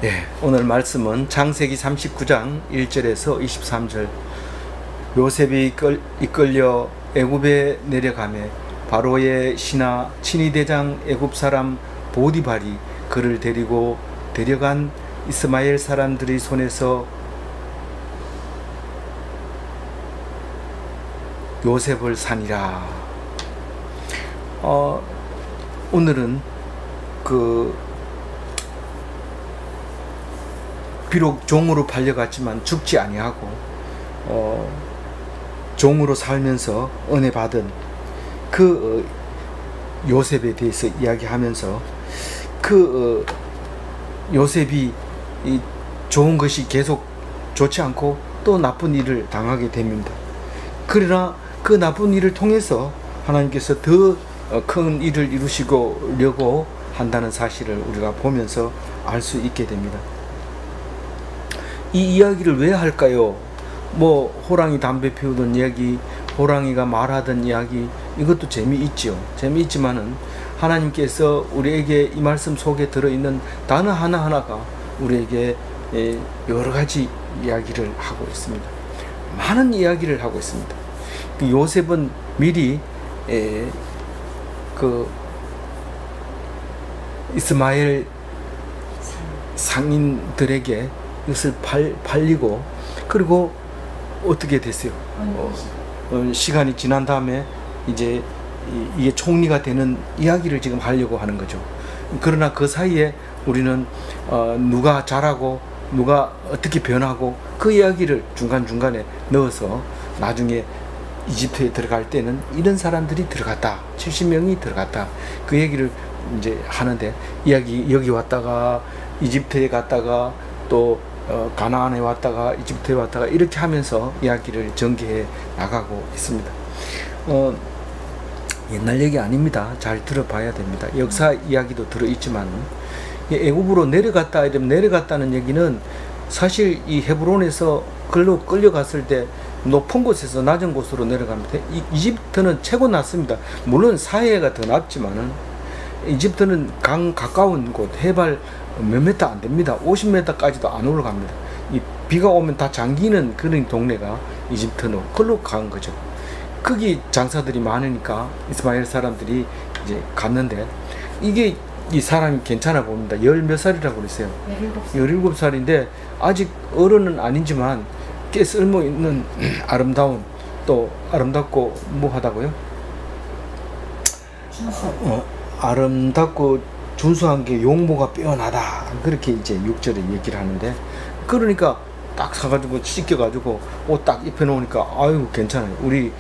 예, 오늘 말씀은 창세기 39장 1절에서 23절. 요셉이 이끌려 애굽에 내려가매 바로의 신하 친위대장 애굽 사람 보디발이 그를 데리고 데려간 이스마엘 사람들의 손에서 요셉을 산이라. 오늘은 비록 종으로 팔려갔지만 죽지 아니하고 종으로 살면서 은혜 받은 그 요셉에 대해서 이야기하면서 요셉이 좋은 것이 계속 좋지 않고 또 나쁜 일을 당하게 됩니다. 그러나 그 나쁜 일을 통해서 하나님께서 더 큰 일을 이루시려고 한다는 사실을 우리가 보면서 알 수 있게 됩니다. 이 이야기를 왜 할까요? 뭐 호랑이 담배 피우던 이야기, 호랑이가 말하던 이야기, 이것도 재미있지요. 재미있지만은 하나님께서 우리에게 이 말씀 속에 들어있는 단어 하나하나가 우리에게 여러 가지 이야기를 하고 있습니다. 많은 이야기를 하고 있습니다. 요셉은 미리 이스마엘 상인들에게 이것을 팔리고, 그리고 어떻게 됐어요? 시간이 지난 다음에 이제 이게 총리가 되는 이야기를 지금 하려고 하는 거죠. 그러나 그 사이에 우리는 누가 잘하고 누가 어떻게 변하고 그 이야기를 중간중간에 넣어서 나중에 이집트에 들어갈 때는 이런 사람들이 들어갔다, 70명이 들어갔다, 그 얘기를 이제 하는데, 여기 왔다가 이집트에 갔다가 또 가나안에 왔다가 이집트에 왔다가 이렇게 하면서 이야기를 전개해 나가고 있습니다. 옛날 얘기 아닙니다. 잘 들어봐야 됩니다. 역사 이야기도 들어있지만, 애굽으로 내려갔다 이러면, 내려갔다는 얘기는 사실 이 헤브론에서 글로 끌려갔을 때 높은 곳에서 낮은 곳으로 내려갑니다. 이집트는 최고 낮습니다. 물론 사해가 더 낮지만은 이집트는 강 가까운 곳, 해발 몇 미터 안 됩니다. 50m까지도 안 올라갑니다. 이 비가 오면 다 잠기는 그런 동네가 이집트는 그걸로 간 거죠. 거기 장사들이 많으니까 이스마엘 사람들이 이제 갔는데, 이게 이 사람이 괜찮아 봅니다. 몇 살이라고 그랬어요? 17살인데 아직 어른은 아니지만 꽤 쓸모있는 아름다운, 또 아름답고 뭐하다고요? 아름답고 준수한 게 용모가 빼어나다, 그렇게 이제 6절에 얘기를 하는데, 그러니까 딱 사가지고 씻겨가지고 옷 딱 입혀놓으니까 아유 괜찮아요. 우리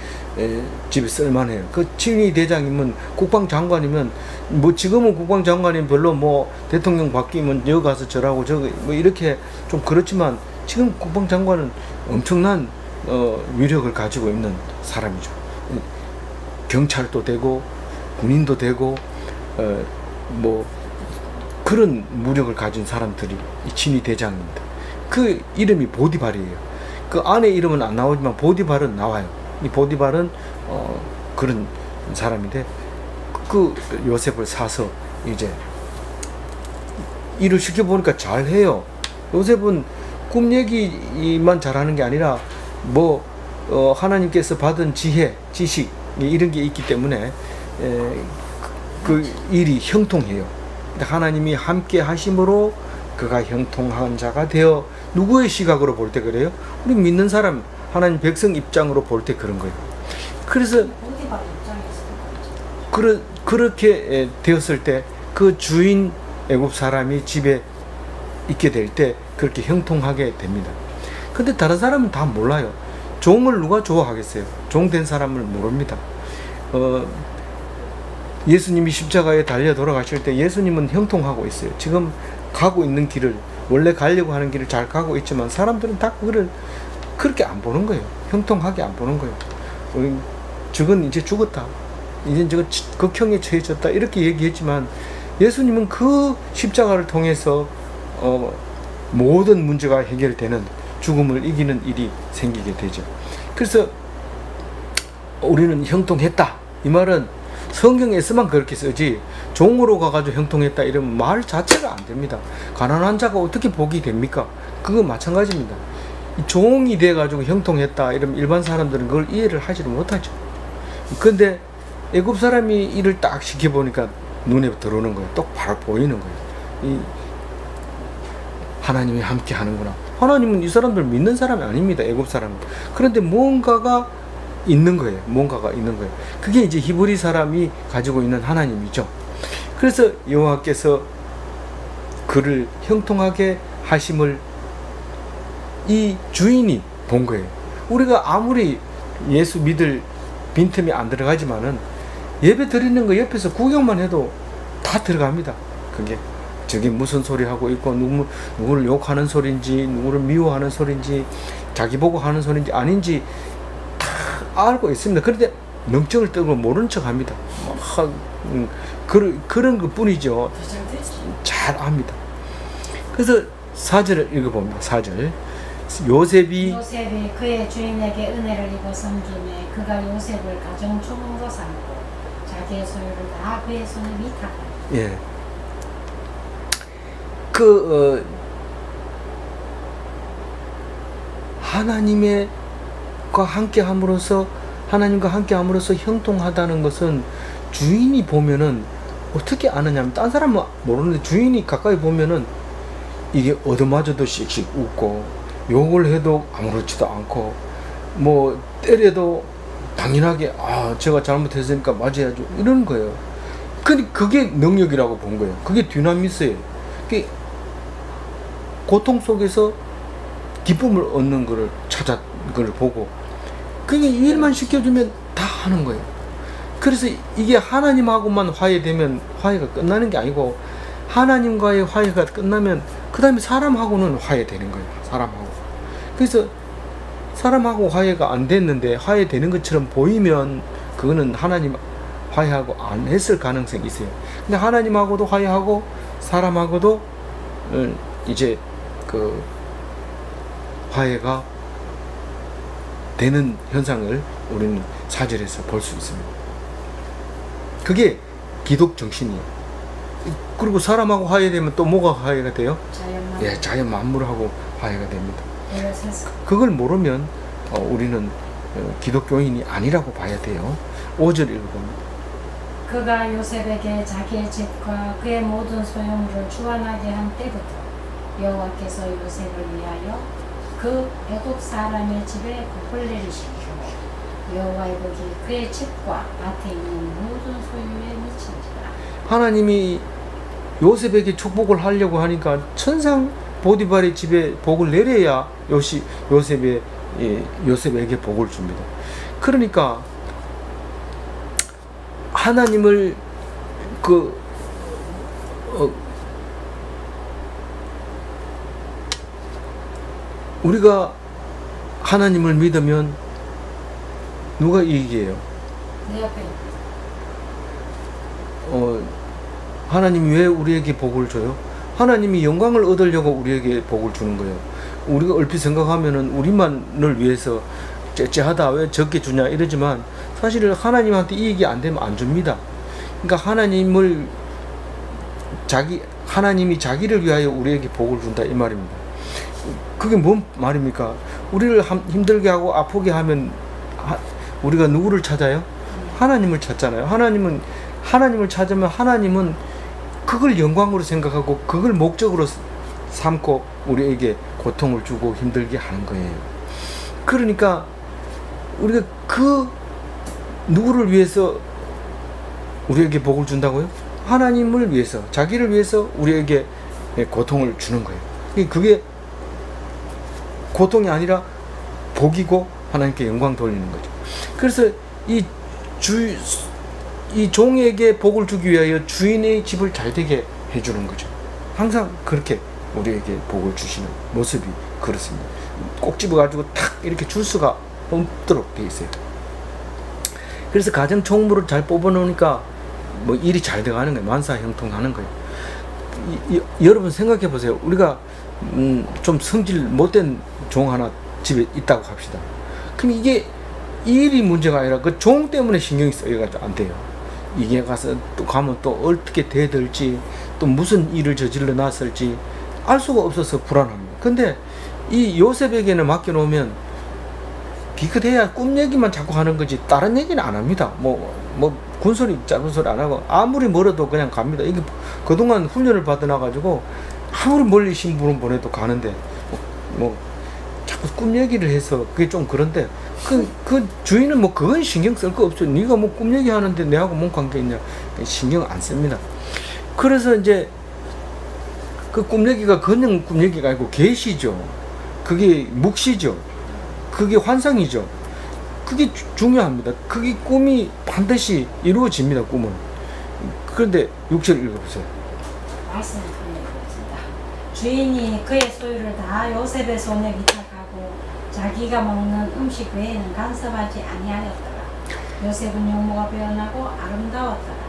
집에 쓸만해요. 그 친위 대장이면, 국방장관이면, 뭐 지금은 국방장관이면 별로 뭐 대통령 바뀌면 여기 가서 저라고 저거 뭐 이렇게 좀 그렇지만, 지금 국방장관은 엄청난 위력을 가지고 있는 사람이죠. 경찰도 되고 군인도 되고 뭐 그런 무력을 가진 사람들이 이 친위 대장입니다. 그 이름이 보디발이에요. 그 안에 이름은 안 나오지만 보디발은 나와요. 이 보디발은 그런 사람인데, 그 요셉을 사서 이제 일을 시켜보니까 잘해요. 요셉은 꿈 얘기만 잘하는 게 아니라 뭐 하나님께서 받은 지혜, 지식 이런 게 있기 때문에 그 일이 형통해요. 하나님이 함께 하심으로 그가 형통한 자가 되어, 누구의 시각으로 볼 때 그래요? 우리 믿는 사람, 하나님 백성 입장으로 볼 때 그런 거예요. 그래서 그렇게 되었을 때 그 주인 애굽 사람이 집에 있게 될 때 그렇게 형통하게 됩니다. 근데 다른 사람은 다 몰라요. 종을 누가 좋아하겠어요? 종 된 사람을 모릅니다. 예수님이 십자가에 달려 돌아가실 때 예수님은 형통하고 있어요. 지금 가고 있는 길을, 원래 가려고 하는 길을 잘 가고 있지만 사람들은 다 그거를 그렇게 안 보는 거예요. 형통하게 안 보는 거예요. 저건 이제 죽었다, 이제 저거 극형에 처해졌다, 이렇게 얘기했지만, 예수님은 그 십자가를 통해서 모든 문제가 해결되는, 죽음을 이기는 일이 생기게 되죠. 그래서 우리는 형통했다, 이 말은 성경에서만 그렇게 쓰지 종으로 가가지고 형통했다 이런 말 자체가 안 됩니다. 가난한 자가 어떻게 복이 됩니까? 그거 마찬가지입니다. 종이 돼가지고 형통했다 이러면 일반 사람들은 그걸 이해를 하지를 못하죠. 근데 애굽 사람이 일을 딱 시켜보니까 눈에 들어오는 거예요. 똑바로 보이는 거예요. 이 하나님이 함께 하는구나. 하나님은 이 사람들 믿는 사람이 아닙니다. 애굽 사람은. 그런데 뭔가가 있는 거예요. 뭔가가 있는 거예요. 그게 이제 히브리 사람이 가지고 있는 하나님이죠. 그래서 여호와께서 그를 형통하게 하심을 이 주인이 본 거예요. 우리가 아무리 예수 믿을 빈틈이 안 들어가지만은 예배 드리는 거 옆에서 구경만 해도 다 들어갑니다. 그게 저게 무슨 소리 하고 있고 누구를 욕하는 소리인지 누구를 미워하는 소리인지 자기 보고 하는 소리인지 아닌지 다 알고 있습니다. 그런데 명령을 뜨고 모른 척 합니다. 그런 것 뿐이죠. 잘 압니다. 그래서 4절을 읽어봅니다. 4절 요셉이 그의 주인에게 은혜를 입어 섬기매 그가 요셉을 가정 총무로 삼고 자기의 소유를 다 그의 손에 위탁하니. 예. 하나님과 함께 함으로써 형통하다는 것은 주인이 보면은 어떻게 아느냐면 딴 사람은 모르는데 주인이 가까이 보면은 이게 얻어맞아도 씩씩 웃고 욕을 해도 아무렇지도 않고 뭐 때려도 당연하게 제가 잘못했으니까 맞아야죠 이러는 거예요. 그게 능력이라고 본 거예요. 그게 디나미스예요. 그게 고통 속에서 기쁨을 얻는 거를 그걸 보고 그게 일만 시켜주면 다 하는 거예요. 그래서 이게 하나님하고만 화해되면 화해가 끝나는 게 아니고 하나님과의 화해가 끝나면 그 다음에 사람하고는 화해되는 거예요. 사람하고. 그래서 사람하고 화해가 안 됐는데 화해되는 것처럼 보이면 그거는 하나님 화해하고 안 했을 가능성이 있어요. 근데 하나님하고도 화해하고 사람하고도 이제 그 화해가 되는 현상을 우리는 4절에서 볼 수 있습니다. 그게 기독 정신이에요. 그리고 사람하고 화해되면 또 뭐가 화해가 돼요? 예, 자연 만물하고 화해가 됩니다. 그걸 모르면 우리는 기독교인이 아니라고 봐야 돼요. 5절 읽어봅니다. 그가 요셉에게 자기의 집과 그의 모든 소유물을 주관하게 한 때부터 여호와께서 요셉을 위하여 그 애굽 사람의 집에 복을 내리시고 여호와의 복이 그의 집과 밭에 있는 모든 소유에 미친지라. 하나님이 요셉에게 축복을 하려고 하니까 천상 보디발의 집에 복을 내려야 요셉에게 복을 줍니다. 그러니까 하나님을 우리가 하나님을 믿으면 누가 이익이에요? 내 옆에 하나님이 왜 우리에게 복을 줘요? 하나님이 영광을 얻으려고 우리에게 복을 주는 거예요. 우리가 얼핏 생각하면은 우리만을 위해서 째째하다 왜 적게 주냐 이러지만 사실 하나님한테 이익이 안 되면 안 줍니다. 그러니까 하나님이 자기를 위하여 우리에게 복을 준다 이 말입니다. 그게 뭔 말입니까? 우리를 힘들게 하고 아프게 하면 우리가 누구를 찾아요? 하나님을 찾잖아요. 하나님을 찾으면 하나님은 그걸 영광으로 생각하고 그걸 목적으로 삼고 우리에게 고통을 주고 힘들게 하는 거예요. 그러니까 우리가 그 누구를 위해서 우리에게 복을 준다고요? 하나님을 위해서, 자기를 위해서 우리에게 고통을 주는 거예요. 그게 고통이 아니라 복이고 하나님께 영광 돌리는 거죠. 그래서 이 종에게 복을 주기 위하여 주인의 집을 잘 되게 해주는 거죠. 항상 그렇게 우리에게 복을 주시는 모습이 그렇습니다. 꼭 집어가지고 탁 이렇게 줄 수가 없도록 되어 있어요. 그래서 가정 총무를 잘 뽑아놓으니까 뭐 일이 잘 돼가는 거예요. 만사형통하는 거예요. 여러분 생각해 보세요. 우리가 좀 성질 못된 종 하나 집에 있다고 합시다. 그럼 이게 일이 문제가 아니라 그 종 때문에 신경이 쓰여가지고 안 돼요. 이게 가서 또 가면 또 어떻게 대들지 또 무슨 일을 저질러 놨을지 알 수가 없어서 불안합니다. 근데 이 요셉에게는 맡겨놓으면 기껏해야 꿈 얘기만 자꾸 하는 거지 다른 얘기는 안 합니다. 뭐 군소리 짧은 소리 안 하고 아무리 멀어도 그냥 갑니다. 이게 그동안 훈련을 받아놔가지고 아무리 멀리 신부름 보내도 가는데 뭐 자꾸 꿈 얘기를 해서 그게 좀 그런데 그 주인은 뭐 그건 신경 쓸 거 없죠. 네가 뭐 꿈 얘기 하는데 내하고 뭔 관계 있냐 신경 안 씁니다. 그래서 이제 그 꿈 얘기가 그냥 꿈 얘기가 아니고 계시죠. 그게 묵시죠. 그게 환상이죠. 그게 중요합니다. 그게 꿈이 반드시 이루어집니다. 꿈은. 그런데 6절 읽어보세요. 말씀 드리겠습니다. 주인이 그의 소유를 다 요셉의 손에 위탁하고 자기가 먹는 음식 외에는 간섭하지 아니하였더라. 요셉은 용모가 배어나고 아름다웠더라.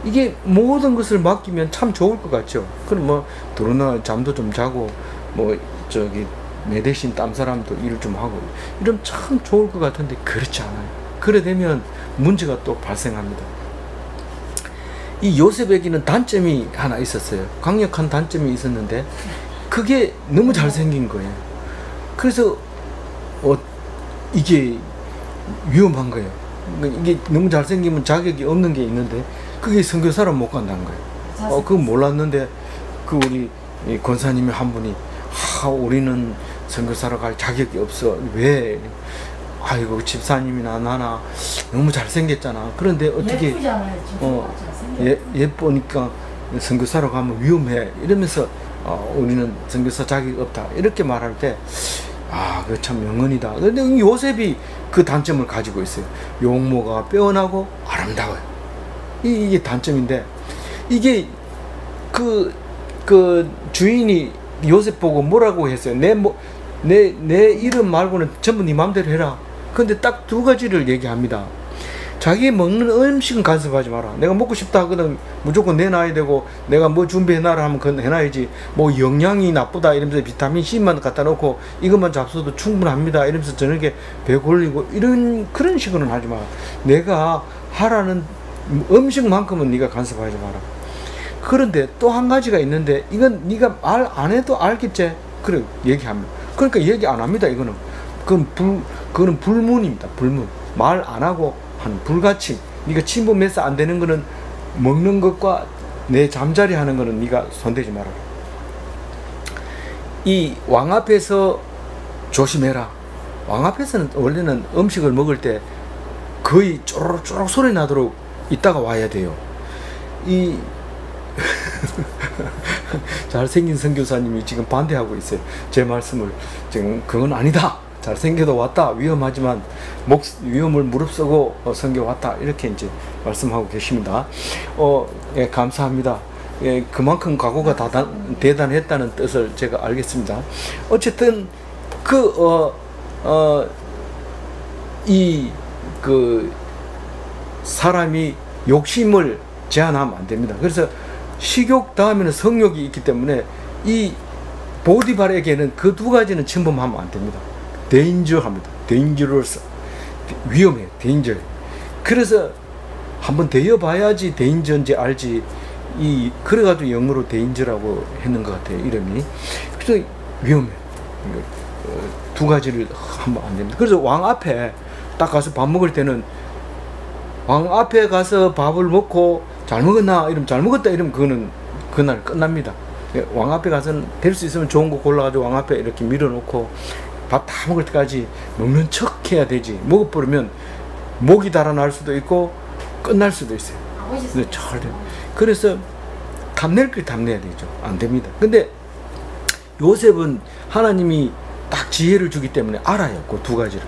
이게 모든 것을 맡기면 참 좋을 것 같죠. 그럼 뭐 들어나 잠도 좀 자고 뭐 저기 내 대신 딴 사람도 일을 좀 하고 이러면 참 좋을 것 같은데 그렇지 않아요. 그래 되면 문제가 또 발생합니다. 이 요셉에게는 단점이 하나 있었어요. 강력한 단점이 있었는데 그게 너무 잘생긴 거예요. 그래서 이게 위험한 거예요. 이게 너무 잘생기면 자격이 없는 게 있는데 그게 선교사로 못 간다는 거예요. 그거 몰랐는데 그 우리 권사님이 한 분이 우리는 선교사로 갈 자격이 없어. 왜? 아이고 집사님이나 나나 너무 잘생겼잖아. 그런데 어떻게 예쁘니까 선교사로 가면 위험해 이러면서 우리는 선교사 자격이 없다 이렇게 말할 때 그 참 명언이다. 그런데 요셉이 그 단점을 가지고 있어요. 용모가 빼어나고 아름다워요. 이게 단점인데 이게 그 주인이 요셉 보고 뭐라고 했어요? 내 이름 말고는 전부 네 맘대로 해라. 근데 딱 두 가지를 얘기합니다. 자기 먹는 음식은 간섭하지 마라. 내가 먹고 싶다 하거든 무조건 내놔야 되고 내가 뭐 준비해놔라 하면 그건 해놔야지. 뭐 영양이 나쁘다 이러면서 비타민 C만 갖다 놓고 이것만 잡숴도 충분합니다 이러면서 저녁에 배 골리고 이런 그런 식으로는 하지 마라. 내가 하라는 음식만큼은 네가 간섭하지 마라. 그런데 또 한 가지가 있는데 이건 네가 말 안 해도 알겠지? 그래 얘기합니다. 그러니까 얘기 안 합니다. 그거는 불문입니다. 불문. 말 안 하고 한 불같이 네가 침범해서 안 되는 거는 먹는 것과 내 잠자리 하는 거는 네가 손대지 마라. 이 왕 앞에서 조심해라. 왕 앞에서는 원래는 음식을 먹을 때 거의 쪼르륵 소리 나도록 있다가 와야 돼요. 이 잘생긴 선교사님이 지금 반대하고 있어요. 제 말씀을 지금 그건 아니다. 잘생겨도 왔다. 위험하지만 위험을 무릅쓰고 선교 왔다. 이렇게 이제 말씀하고 계십니다. 예, 감사합니다. 예, 그만큼 각오가 대단했다는 뜻을 제가 알겠습니다. 어쨌든 사람이 욕심을 제한하면 안 됩니다. 그래서 식욕 다음에는 성욕이 있기 때문에 이 보디발에게는 그 두 가지는 침범하면 안 됩니다. danger합니다. dangerous. 위험해. danger. 그래서 한번 대여봐야지 danger인지 알지. 그래가지고 영어로 danger라고 했는 것 같아요. 이름이. 그래서 위험해. 두 가지를 하면 안 됩니다. 그래서 왕 앞에 딱 가서 밥 먹을 때는 왕 앞에 가서 밥을 먹고 잘 먹었나? 이러면 잘 먹었다. 이러면 그거는 그날 끝납니다. 왕 앞에 가서는 될 수 있으면 좋은 거 골라가지고 왕 앞에 이렇게 밀어놓고 밥 다 먹을 때까지 먹는 척 해야 되지. 먹어버리면 목이 달아날 수도 있고 끝날 수도 있어요. 근데 잘 돼요. 그래서 탐낼 걸 탐내야 되죠. 안 됩니다. 근데 요셉은 하나님이 딱 지혜를 주기 때문에 알아요. 그 두 가지를.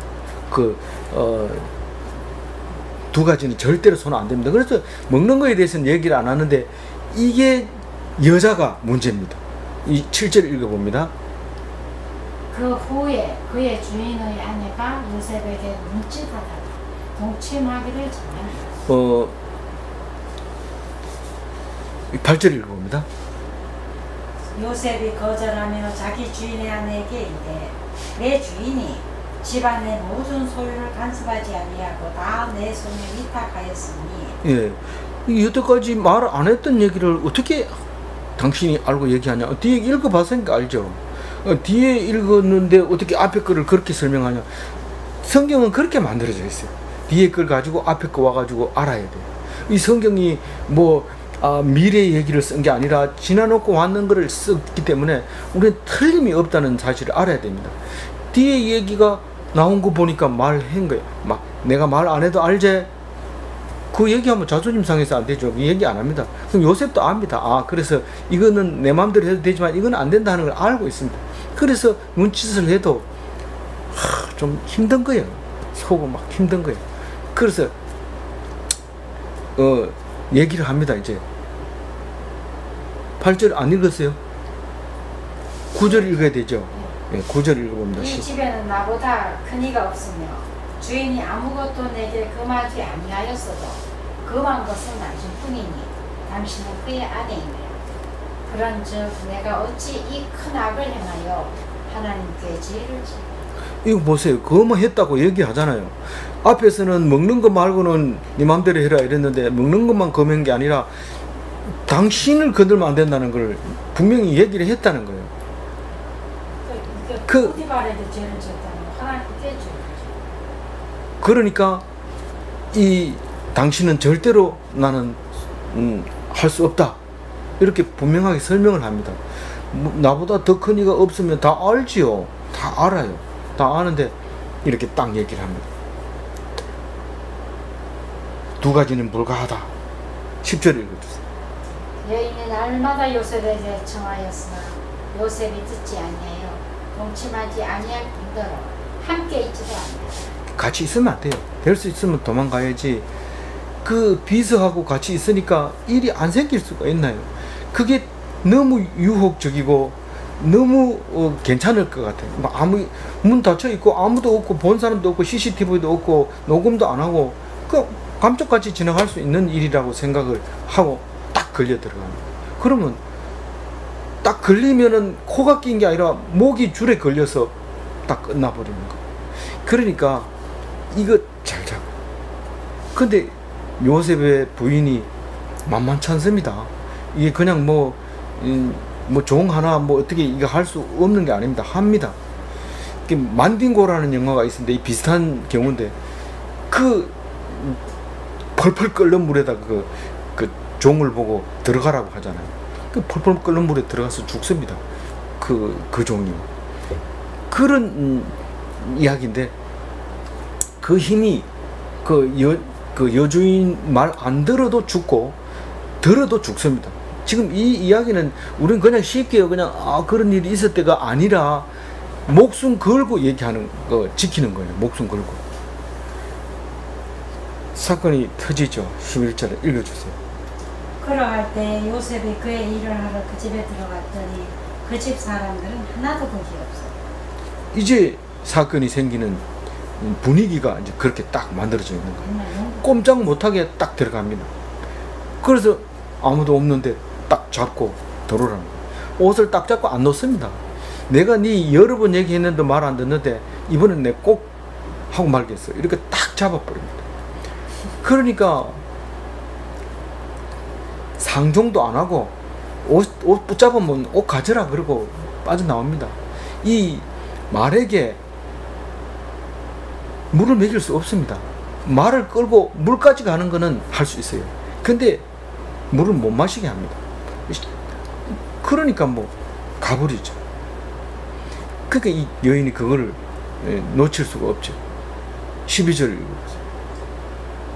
두 가지는 절대로 손 안 됩니다. 그래서 먹는 거에 대해서는 얘기를 안 하는데 이게 여자가 문제입니다. 이 7절 읽어봅니다. 그 후에 그의 주인의 아내가 요셉에게 눈짓하다가 동침하기를 정한다. 8절 읽어봅니다. 요셉이 거절하며 자기 주인의 아내에게 이르되 내 주인이 집안의 모든 소유를 간섭하지 아니하고 다 내 손에 위탁하였으니. 예, 여태까지 말 안 했던 얘기를 어떻게 당신이 알고 얘기하냐. 뒤에 읽어봤으니까 알죠. 뒤에 읽었는데 어떻게 앞에 거를 그렇게 설명하냐. 성경은 그렇게 만들어져 있어요. 뒤에 걸 가지고 앞에 거 와가지고 알아야 돼요. 이 성경이 뭐 미래 얘기를 쓴 게 아니라 지나놓고 왔는 거를 썼기 때문에 우리는 틀림이 없다는 사실을 알아야 됩니다. 뒤에 얘기가 나온 거 보니까 말한 거예요. 막 내가 말 안 해도 알제? 그 얘기하면 자존심 상해서 안 되죠. 그 얘기 안 합니다. 그럼 요셉도 압니다. 그래서 이거는 내 마음대로 해도 되지만 이건 안 된다는 걸 알고 있습니다. 그래서 눈짓을 해도 좀 힘든 거예요. 속은 막 힘든 거예요. 그래서 얘기를 합니다. 이제 8절 안 읽었어요? 9절 읽어야 되죠. 네, 9절 읽어봅니다. 이 집에는 나보다 큰 이가 없으며 주인이 아무것도 내게 금하지 아니하였어도 금한 것은 당신뿐이니 당신은 그의 아내이며 그런즉 내가 어찌 이 큰 악을 행하여 하나님께 죄를 지어. 이거 보세요. 그거만 했다고 얘기하잖아요. 앞에서는 먹는 거 말고는 네 맘대로 해라 이랬는데 먹는 것만 검은 게 아니라 당신을 건들면 안 된다는 걸 분명히 얘기를 했다는 거예요. 포티바에게 죄를 지었다는 거 하나님께 죄를 지어. 그러니까 이 당신은 절대로 나는 할 수 없다. 이렇게 분명하게 설명을 합니다. 나보다 더 큰 이가 없으면 다 알지요. 다 알아요. 다 아는데 이렇게 딱 얘기를 합니다. 두 가지는 불가하다. 10절 읽어주세요. 여인은 날마다 요셉에게 청하였으나 요셉이 듣지 아니하여 동침하지 아니할 뿐더러 함께 있지도 않는다. 같이 있으면 안 돼요. 될 수 있으면 도망가야지. 그 비서하고 같이 있으니까 일이 안 생길 수가 있나요? 그게 너무 유혹적이고 너무 괜찮을 것 같아요. 문 닫혀 있고 아무도 없고 본 사람도 없고 CCTV도 없고 녹음도 안 하고 그 감쪽같이 지나갈 수 있는 일이라고 생각을 하고 딱 걸려 들어갑니다. 그러면 딱 걸리면은 코가 낀 게 아니라 목이 줄에 걸려서 딱 끝나버리는 거. 그러니까 이거 잘 잡아. 근데 요셉의 부인이 만만치 않습니다. 이게 그냥 뭐 종 하나 뭐 어떻게 이거 할 수 없는 게 아닙니다. 합니다. 만딩고라는 영화가 있었는데 이 비슷한 경우인데 그 펄펄 끓는 물에다 그 종을 보고 들어가라고 하잖아요. 그 펄펄 끓는 물에 들어가서 죽습니다. 그 종이. 그런 이야기인데 그 힘이 그 여주인 말 안 들어도 죽고 들어도 죽습니다. 지금 이 이야기는 우리는 그냥 쉽게 그냥 그런 일이 있을 때가 아니라 목숨 걸고 얘기하는 거 지키는 거예요. 목숨 걸고. 사건이 터지죠. 11절에 읽어주세요. 걸어갈 때 요셉이 그의 일을 하러 그 집에 들어갔더니 그 집 사람들은 하나도 거기 없어요. 이제 사건이 생기는 분위기가 이제 그렇게 딱 만들어져 있는 거예요. 꼼짝 못하게 딱 들어갑니다. 그래서 아무도 없는데 딱 잡고 들어오라는 거예요. 옷을 딱 잡고 안 놓습니다. 내가 네 여러 번 얘기했는데 말 안 듣는데 이번엔 내 꼭 하고 말겠어. 이렇게 딱 잡아버립니다. 그러니까 상종도 안 하고 옷 붙잡으면 옷 가져라 그러고 빠져나옵니다. 이 말에게 물을 먹일 수 없습니다. 말을 끌고 물까지 가는 거는 할 수 있어요. 근데 물을 못 마시게 합니다. 그러니까 뭐 가버리죠. 그러니까 이 여인이 그거를 놓칠 수가 없죠. 12절 읽어보세요.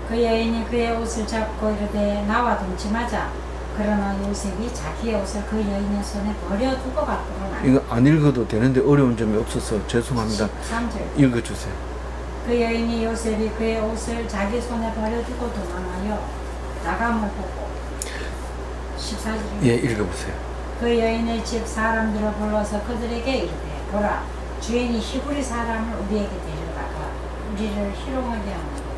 그 여인이 그의 옷을 잡고 이르되 나와 동침하자. 그러나 요셉이 자기의 옷을 그 여인의 손에 버려두고 밖으로 나가. 이거 안 읽어도 되는데 어려운 점이 없어서 죄송합니다. 13절. 읽어주세요. 그 여인이 요셉이 그의 옷을 자기 손에 버려두고 도망하여 나감을 보고 14절. 예, 읽어보세요. 그 여인의 집 사람들을 불러서 그들에게 이르되 보라 주인이 히브리 사람을 우리에게 데려다가 우리를 희롱하게 하는도다.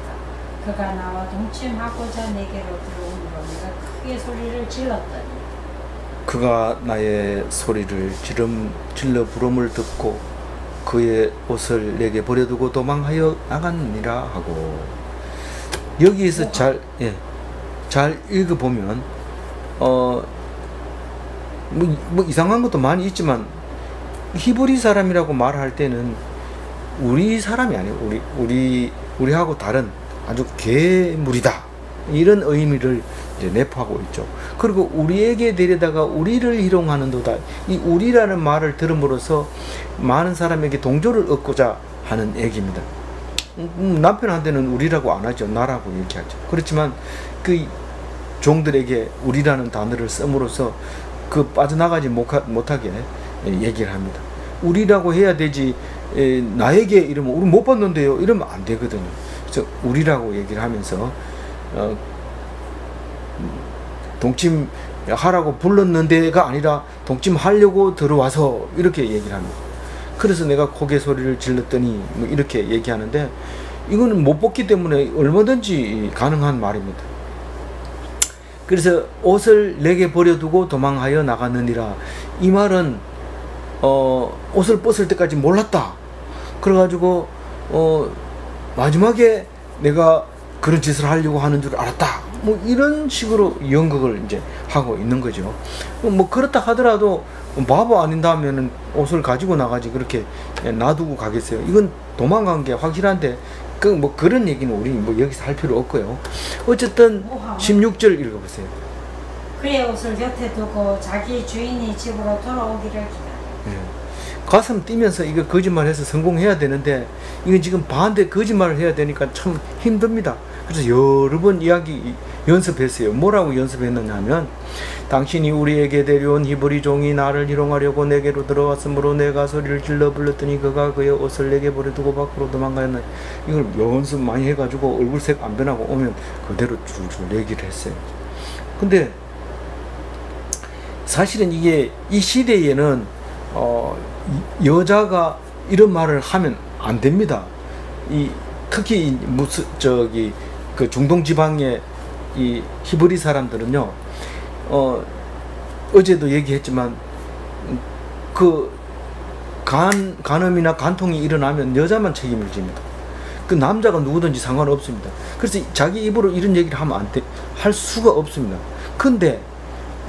그가 나와 동침하고자 내게로 들어오므로 내가 크게 소리를 질렀더니 그가 나의 소리를 질러 부름을 듣고 그의 옷을 내게 버려두고 도망하여 나갔느니라 하고 여기에서 잘 잘 읽어보면 뭐 이상한 것도 많이 있지만 히브리 사람이라고 말할 때는 우리 사람이 아니에요. 우리하고 다른 아주 괴물이다, 이런 의미를 이제 내포하고 있죠. 그리고 우리에게 데려다가 우리를 희롱하는도다, 이 우리라는 말을 들음으로써 많은 사람에게 동조를 얻고자 하는 얘기입니다. 남편한테는 우리라고 안 하죠. 나라고 얘기하죠. 그렇지만 그 종들에게 우리라는 단어를 씀으로써 그 빠져나가지 못하게 얘기를 합니다. 우리라고 해야 되지, 나에게 이러면 우리 못 봤는데요 이러면 안 되거든요. 그래서 우리라고 얘기를 하면서 동침하라고 불렀는데가 아니라 동침하려고 들어와서 이렇게 얘기를 합니다. 그래서 내가 고개 소리를 질렀더니 뭐 이렇게 얘기하는데, 이거는 못 벗기 때문에 얼마든지 가능한 말입니다. 그래서 옷을 내게 버려두고 도망하여 나갔느니라, 이 말은 옷을 벗을 때까지 몰랐다, 그래가지고 마지막에 내가 그런 짓을 하려고 하는 줄 알았다, 뭐 이런 식으로 연극을 이제 하고 있는 거죠. 뭐 그렇다 하더라도 바보 아닌다면은 옷을 가지고 나가지 그렇게 놔두고 가겠어요. 이건 도망간 게 확실한데 그 뭐 그런 얘기는 우리 뭐 여기서 할 필요 없고요. 어쨌든 16절 읽어보세요. 그의 옷을 곁에 두고 자기 주인이 집으로 돌아오기를 기다려. 가슴 뛰면서 이거 거짓말해서 성공해야 되는데 이건 지금 반대 거짓말을 해야 되니까 참 힘듭니다. 그래서 여러 번 이야기 연습했어요. 뭐라고 연습했느냐 하면, 당신이 우리에게 데려온 히브리 종이 나를 희롱하려고 내게로 들어왔으므로 내가 소리를 질러 불렀더니 그가 그의 옷을 내게 버려두고 밖으로 도망가였나. 이걸 연습 많이 해가지고 얼굴색 안 변하고 오면 그대로 줄줄 얘기를 했어요. 근데 사실은 이게 이 시대에는 여자가 이런 말을 하면 안 됩니다. 특히 그 중동 지방의 이 히브리 사람들은요, 어제도 얘기했지만 그 간음이나 간통이 일어나면 여자만 책임을 집니다. 그 남자가 누구든지 상관없습니다. 그래서 자기 입으로 이런 얘기를 하면 할 수가 없습니다. 근데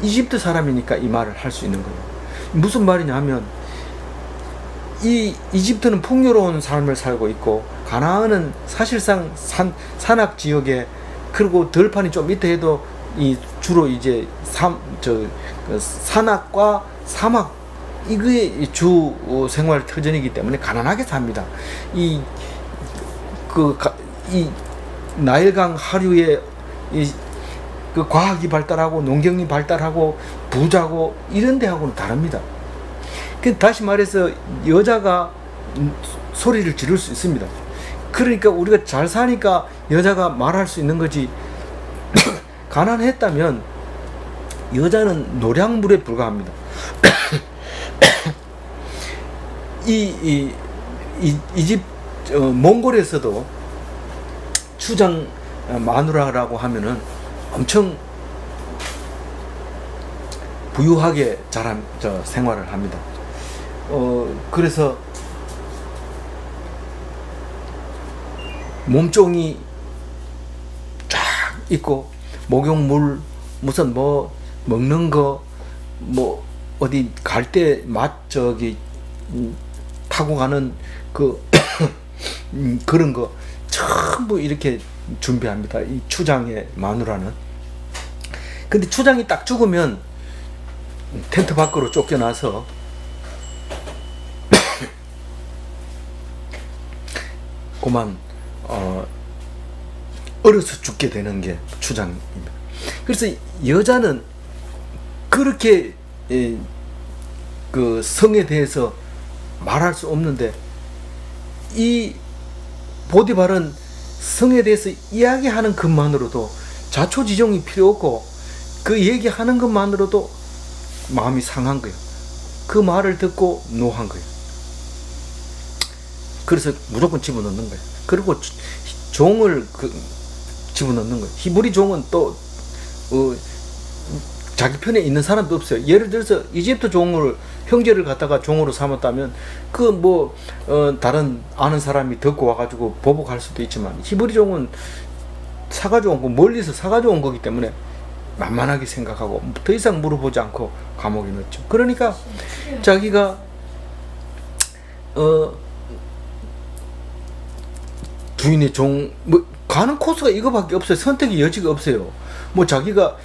이집트 사람이니까 이 말을 할 수 있는 거예요. 무슨 말이냐 하면, 이 이집트는 풍요로운 삶을 살고 있고 가나안은 사실상 산악 지역에, 그리고 들판이 좀 밑에 해도 주로 이제 산악과 사막, 이게 주 생활 터전이기 때문에 가난하게 삽니다. 이 나일강 하류에 그 과학이 발달하고 농경이 발달하고 부자고 이런 데하고는 다릅니다. 다시 말해서 여자가 소리를 지를 수 있습니다. 그러니까 우리가 잘 사니까 여자가 말할 수 있는 거지, 가난했다면 여자는 노량물에 불과합니다. 몽골에서도 추장 마누라라고 하면은 엄청 부유하게 생활을 합니다. 그래서 몸종이 쫙 있고 목욕물, 무슨 뭐 먹는 거, 뭐 어디 갈 때 타고 가는 그런 거 전부 이렇게 준비합니다. 이 추장의 마누라는. 근데 추장이 딱 죽으면 텐트 밖으로 쫓겨나서 그만 얼어서 죽게 되는 게 추장입니다. 그래서 여자는 그렇게 그 성에 대해서 말할 수 없는데, 이 보디발은 성에 대해서 이야기하는 것만으로도 자초지종이 필요 없고 그 얘기하는 것만으로도 마음이 상한 거예요. 그 말을 듣고 노한 거예요. 그래서 무조건 집어넣는 거예요. 그리고 종을 집어넣는 거예요. 히브리 종은 또 자기 편에 있는 사람도 없어요. 예를 들어서 이집트 종을, 형제를 갖다가 종으로 삼았다면 다른 아는 사람이 듣고 와가지고 보복할 수도 있지만, 히브리 종은 사가지고 온 거, 멀리서 사가지고 온 거기 때문에 만만하게 생각하고 더 이상 물어보지 않고 감옥에 넣었죠. 그러니까 자기가 주인의 종, 뭐 가는 코스가 이거밖에 없어요. 선택의 여지가 없어요. 뭐 자기가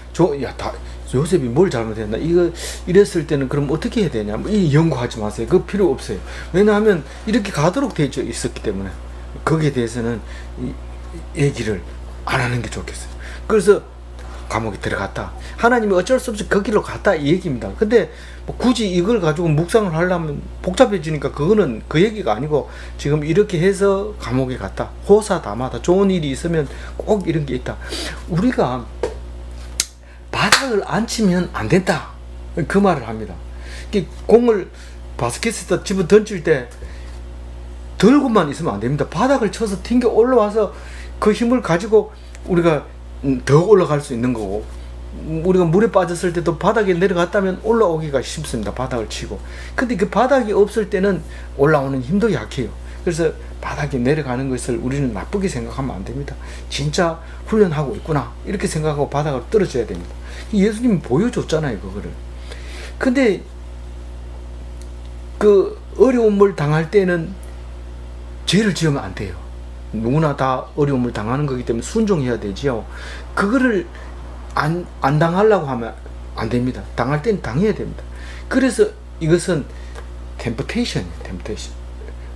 요셉이 뭘 잘못했나, 이거 이랬을 때는 그럼 어떻게 해야 되냐, 뭐 이 연구하지 마세요. 그거 필요 없어요. 왜냐하면 이렇게 가도록 되어 있었기 때문에 거기에 대해서는 얘기를 안 하는 게 좋겠어요. 그래서 감옥에 들어갔다. 하나님이 어쩔 수 없이 거기로 갔다 이 얘기입니다. 근데 뭐 굳이 이걸 가지고 묵상을 하려면 복잡해지니까 그거는 그 얘기가 아니고, 지금 이렇게 해서 감옥에 갔다. 호사다마다 좋은 일이 있으면 꼭 이런 게 있다. 우리가 바닥을 안 치면 안 된다, 그 말을 합니다. 공을 바스켓에다 집어 던질 때 들고만 있으면 안 됩니다. 바닥을 쳐서 튕겨 올라와서 그 힘을 가지고 우리가 더 올라갈 수 있는 거고, 우리가 물에 빠졌을 때도 바닥에 내려갔다면 올라오기가 쉽습니다. 바닥을 치고. 근데 그 바닥이 없을 때는 올라오는 힘도 약해요. 그래서 바닥에 내려가는 것을 우리는 나쁘게 생각하면 안 됩니다. 진짜 훈련하고 있구나 이렇게 생각하고 바닥으로 떨어져야 됩니다. 예수님이 보여줬잖아요, 그거를. 근데 그 어려움을 당할 때는 죄를 지으면 안 돼요. 누구나 다 어려움을 당하는 거기 때문에 순종해야 되지요. 그거를 안 당하려고 하면 안 됩니다. 당할 때는 당해야 됩니다. 그래서 이것은 템프테이션이에요. 템프테이션.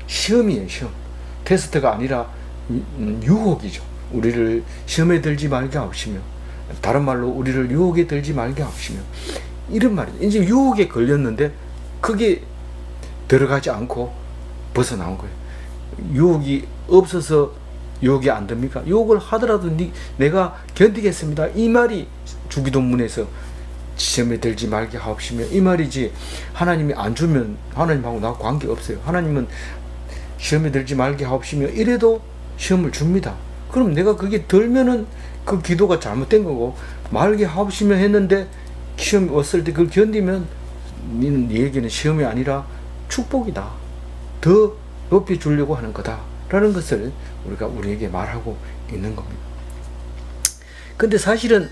시험이에요. 시험. 테스트가 아니라 유혹이죠. 우리를 시험에 들지 말게 하시며, 다른 말로 우리를 유혹에 들지 말게 하시며, 이런 말이죠. 이제 유혹에 걸렸는데 그게 들어가지 않고 벗어나온 거예요. 유혹이 없어서 유혹이 안 됩니까? 유혹을 하더라도 내가 견디겠습니다, 이 말이 주기도문에서 시험에 들지 말게 하옵시며 이 말이지, 하나님이 안 주면 하나님하고 나하고 관계없어요. 하나님은 시험에 들지 말게 하옵시며 이래도 시험을 줍니다. 그럼 내가 그게 들면은 그 기도가 잘못된 거고, 말게 하옵시며 했는데 시험이 왔을 때 그걸 견디면 네에게는 시험이 아니라 축복이다, 더 높이 주려고 하는 거다 라는 것을 우리가 우리에게 말하고 있는 겁니다. 근데 사실은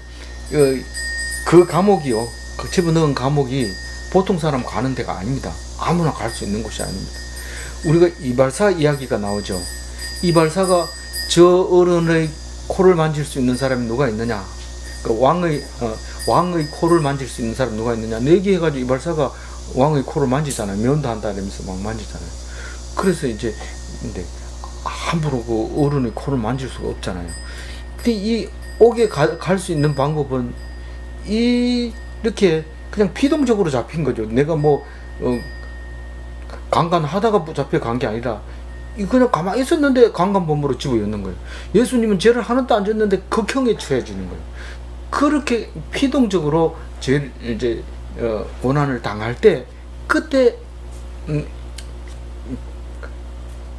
그 감옥이요, 그 집어넣은 감옥이 보통 사람 가는 데가 아닙니다. 아무나 갈 수 있는 곳이 아닙니다. 우리가 이발사 이야기가 나오죠. 이발사가 저 어른의 코를 만질 수 있는 사람이 누가 있느냐, 그 왕의 코를 만질 수 있는 사람이 누가 있느냐, 내기해가지고 이발사가 왕의 코를 만지잖아요. 면도 한다 이러면서 막 만지잖아요. 그래서 이제 근데 함부로 그 어른의 코를 만질 수가 없잖아요. 근데 이 옥에 갈 수 있는 방법은 이렇게 그냥 피동적으로 잡힌 거죠. 내가 뭐 강간하다가 잡혀간 게 아니라 그냥 가만히 있었는데 강간범으로 집어넣는 거예요. 예수님은 죄를 하나도 안 졌는데 극형에 처해지는 거예요. 그렇게 피동적으로 이제 고난을 당할 때, 그때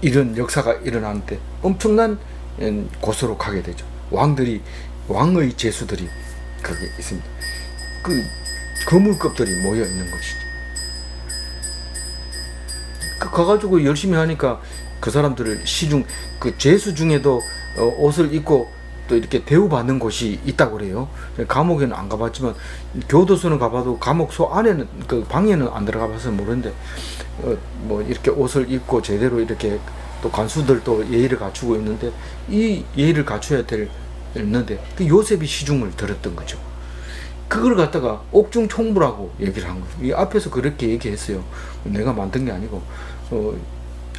이런 역사가 일어나는데 엄청난 곳으로 가게 되죠. 왕의 제수들이 거기 있습니다. 그 거물급들이 모여 있는 것이죠. 가가지고 열심히 하니까 그 사람들을 그 제수 중에도 옷을 입고 또 이렇게 대우받는 곳이 있다고 그래요. 감옥에는 안 가봤지만 교도소는 가봐도 감옥소 안에는, 그 방에는 안 들어가 봐서 모르는데 뭐 이렇게 옷을 입고 제대로 이렇게 또 간수들도 예의를 갖추고 있는데, 이 예의를 갖춰야 되는데 그 요셉이 시중을 들었던 거죠. 그걸 갖다가 옥중총무라고 얘기를 한 거예요. 이 앞에서 그렇게 얘기했어요. 내가 만든 게 아니고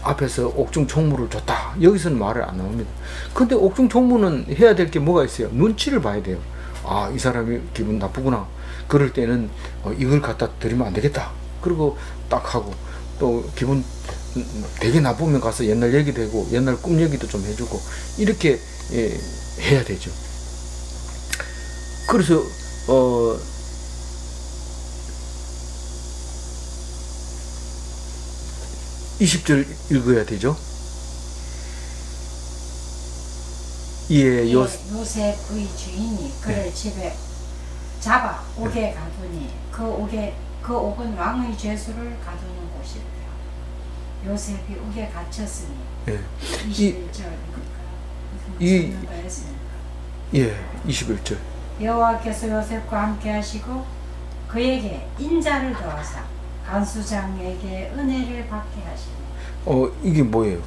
앞에서 옥중총무를 줬다, 여기서는 말을 안 나옵니다. 근데 옥중총무는 해야 될 게 뭐가 있어요? 눈치를 봐야 돼요. 아, 이 사람이 기분 나쁘구나. 그럴 때는 이걸 갖다 드리면 안 되겠다. 그리고 딱 하고, 또 기분 되게 나쁘면 가서 옛날 얘기도 하고 옛날 꿈 얘기도 좀 해주고 이렇게 해야 되죠. 그래서 20절 읽어야 되죠. 요셉의 주인이 그를 집에 잡아 옥에 가두니 그 옥은 왕의 죄수를 가두는 곳이었대요. 요셉이 옥에 갇혔으니 21절 예, 21절. 여호와께서 요셉과 함께 하시고 그에게 인자를 더하사 간수장에게 은혜를 받게 하시니. 이게 뭐예요?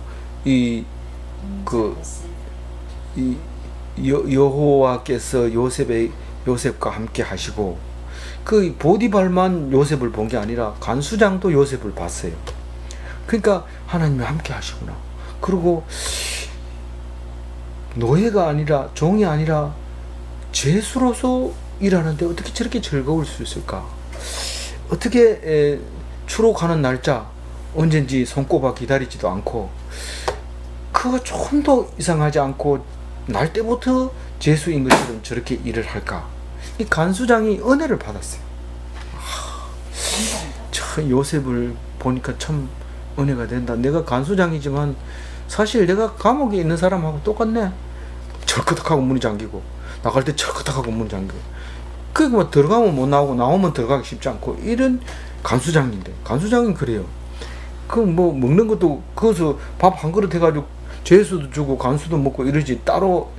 여호와께서 요셉과 함께 하시고, 그 보디발만 요셉을 본 게 아니라 간수장도 요셉을 봤어요. 그러니까 하나님이 함께 하시구나. 그리고 노예가 아니라, 종이 아니라 죄수로서 일하는데 어떻게 저렇게 즐거울 수 있을까? 어떻게 추록하는 날짜 언젠지 손꼽아 기다리지도 않고, 그거 조금 더 이상하지 않고 날 때부터 죄수인 것처럼 저렇게 일을 할까? 이 간수장이 은혜를 받았어요. 저 요셉을 보니까 참 은혜가 된다. 내가 간수장이지만 사실 내가 감옥에 있는 사람하고 똑같네. 철커덕하고 문이 잠기고, 나갈 때 철커덕하고 문 잠기고, 그게 뭐 들어가면 못 나오고 나오면 들어가기 쉽지 않고, 이런 간수장인데, 간수장은 그래요. 그 뭐 먹는 것도 거기서 밥 한 그릇 해가지고 죄수도 주고 간수도 먹고 이러지, 따로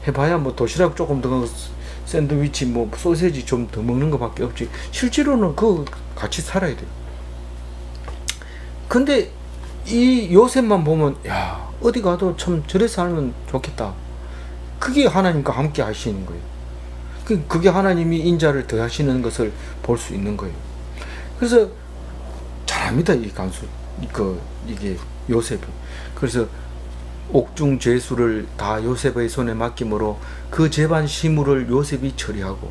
해봐야 뭐 도시락 조금 더, 샌드위치 뭐 소세지 좀 더 먹는 것밖에 없지, 실제로는 그 같이 살아야 돼요. 근데 이 요셉만 보면, 야, 어디 가도 참 저래 살면 좋겠다. 그게 하나님과 함께 하시는 거예요. 그게 하나님이 인자를 더하시는 것을 볼 수 있는 거예요. 그래서 잘합니다, 이 간수. 이게 요셉이. 그래서 옥중 죄수를 다 요셉의 손에 맡김으로 그 재반 시물을 요셉이 처리하고,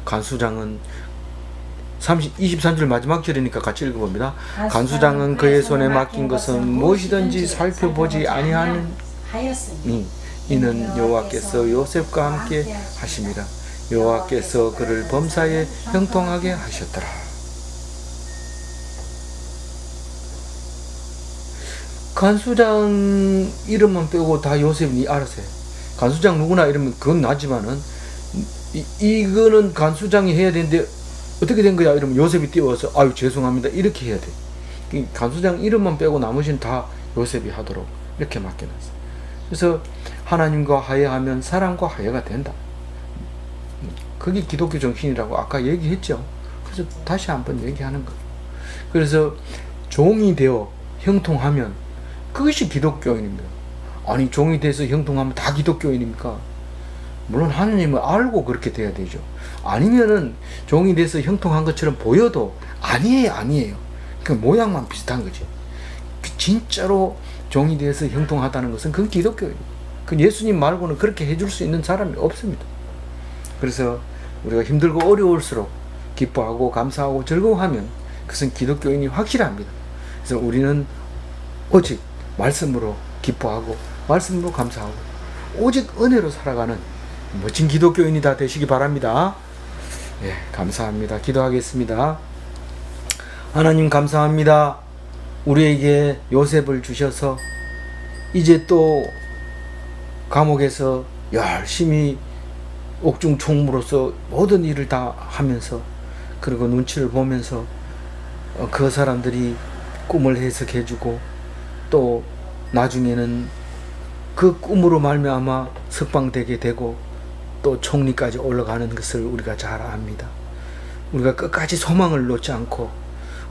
간수장은 23절 마지막 절이니까 같이 읽어봅니다. 간수장은 그의 손에 맡긴 것은 무엇이든지 살펴보지 아니하니 이는 여호와께서 요셉과 함께 하심이라. 여호와께서 그를 범사에 형통하게 하셨더라. 간수장 이름만 빼고 다 요셉이 알아서 해. 간수장 누구나 이러면 그건 나지만은, 이거는 간수장이 해야 되는데 어떻게 된 거야 이러면 요셉이 뛰어와서 아유 죄송합니다 이렇게 해야 돼. 간수장 이름만 빼고 나머지는 다 요셉이 하도록 이렇게 맡겨놨어. 그래서 하나님과 화해하면 사람과 화해가 된다. 그게 기독교 정신이라고 아까 얘기했죠. 그래서 다시 한번 얘기하는 거예요. 그래서 종이 되어 형통하면 그것이 기독교인입니다. 아니, 종이 돼서 형통하면 다 기독교인입니까? 물론 하느님을 알고 그렇게 돼야 되죠. 아니면은 종이 돼서 형통한 것처럼 보여도 아니에요. 그 모양만 비슷한 거지. 진짜로 종이 돼서 형통하다는 것은 그건 기독교예요. 그 예수님 말고는 그렇게 해줄 수 있는 사람이 없습니다. 그래서 우리가 힘들고 어려울수록 기뻐하고 감사하고 즐거워하면 그것은 기독교인이 확실합니다. 그래서 우리는 오직 말씀으로 기뻐하고 말씀으로 감사하고 오직 은혜로 살아가는 멋진 기독교인이 다 되시기 바랍니다. 예, 감사합니다. 기도하겠습니다. 하나님 감사합니다. 우리에게 요셉을 주셔서 이제 또 감옥에서 열심히 옥중 총무로서 모든 일을 다 하면서, 그리고 눈치를 보면서 그 사람들이 꿈을 해석해주고, 또 나중에는 그 꿈으로 말미암아 석방되게 되고 또 총리까지 올라가는 것을 우리가 잘 압니다. 우리가 끝까지 소망을 놓지 않고,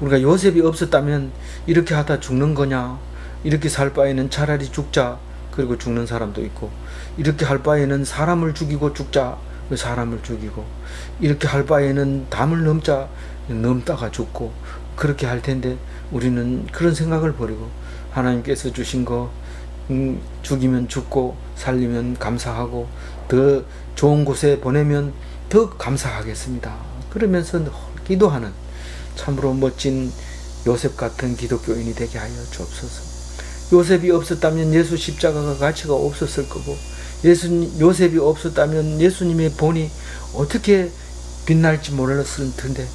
우리가 요셉이 없었다면 이렇게 하다 죽는 거냐, 이렇게 살 바에는 차라리 죽자, 그리고 죽는 사람도 있고, 이렇게 할 바에는 사람을 죽이고 죽자, 사람을 죽이고, 이렇게 할 바에는 담을 넘자, 넘다가 죽고, 그렇게 할 텐데 우리는 그런 생각을 버리고 하나님께서 주신 거 죽이면 죽고 살리면 감사하고 더 좋은 곳에 보내면 더 감사하겠습니다. 그러면서 기도하는 참으로 멋진 요셉 같은 기독교인이 되게 하여 주옵소서. 요셉이 없었다면 예수 십자가가 가치가 없었을 거고, 요셉이 없었다면 예수님의 본이 어떻게 빛날지 몰랐을 텐데,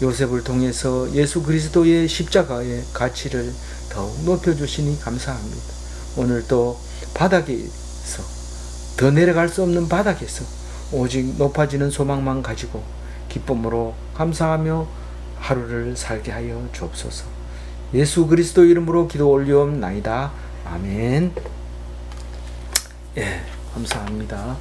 요셉을 통해서 예수 그리스도의 십자가의 가치를 더욱 높여주시니 감사합니다. 오늘 또 바닥에서, 더 내려갈 수 없는 바닥에서 오직 높아지는 소망만 가지고 기쁨으로 감사하며 하루를 살게 하여 주옵소서. 예수 그리스도 이름으로 기도 올리옵나이다. 아멘. 예, 감사합니다.